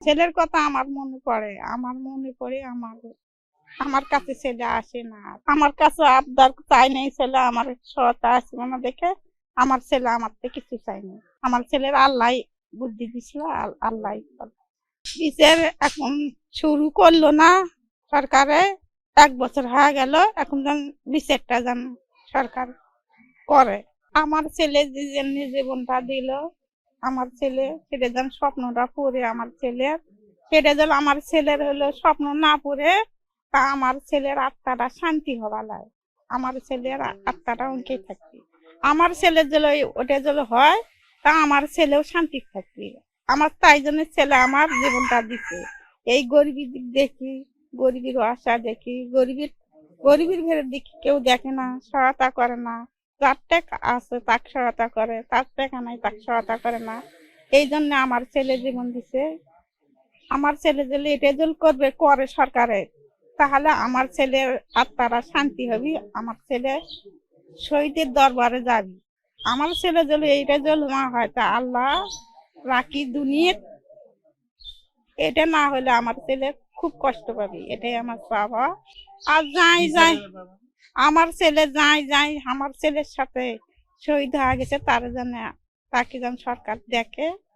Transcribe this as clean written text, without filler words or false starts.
ছেলের কথা আমার মনে পড়ে, আমার আমার কাছে ছেলে আসে না। আমার কাছে আবদার চাই নাই, ছেলে আমার সহায়তা আসবে না দেখে আমার ছেলে আমার থেকে কিছু চাইনি। আমার ছেলের আল্লাহ বুদ্ধি দিছিল, আল্লাহ বিচার এখন শুরু করলো না সরকারে। 1 বছর হয়ে গেল, এখন যেন বিচারটা যেন সরকার করে। আমার ছেলে যে জন্য জীবনটা দিল, আমার ছেলে সেটা যেন স্বপ্নটা পড়ে আমার ছেলের, সেটা যেন আমার ছেলের হলো স্বপ্ন না পড়ে, তা আমার ছেলের আত্মাটা শান্তি হওয়া লাগে। আমার ছেলের আত্মাটা অঙ্কে থাকবে, আমার ছেলের যেন ওটা যেন হয়, তা আমার ছেলেও শান্তি থাকবে। আমার তাই জন্য ছেলে আমার জীবনটা দিচ্ছে। এই গরিবী দিক দেখি, গরিবীর আশা দেখি, গরিবের ঘরের দিকে কেউ দেখে না, সহায়তা করে না। যার টাকা আছে তাকে সহায়তা করে, তার টাকা নাই তাকে সহায়তা করে না। এই জন্য আমার ছেলে জীবন দিছে। আমার ছেলে যদি এটা যদি করে সরকারে, তাহলে আমার ছেলের আত্মারা শান্তি হবে, আমার ছেলে শহীদের দরবারে যাবি। আমার ছেলে যদি এইটা যদি না হয়, তা আল্লাহ রাখি দুনিয়া, এটা না হলে আমার ছেলে খুব কষ্ট পাবে, এটাই আমার বাবা। আর যাই যাই আমার ছেলে যাই আমার ছেলের সাথে শহীদ হয়ে গেছে, তার জন্য তাকে যেন সরকার দেখে।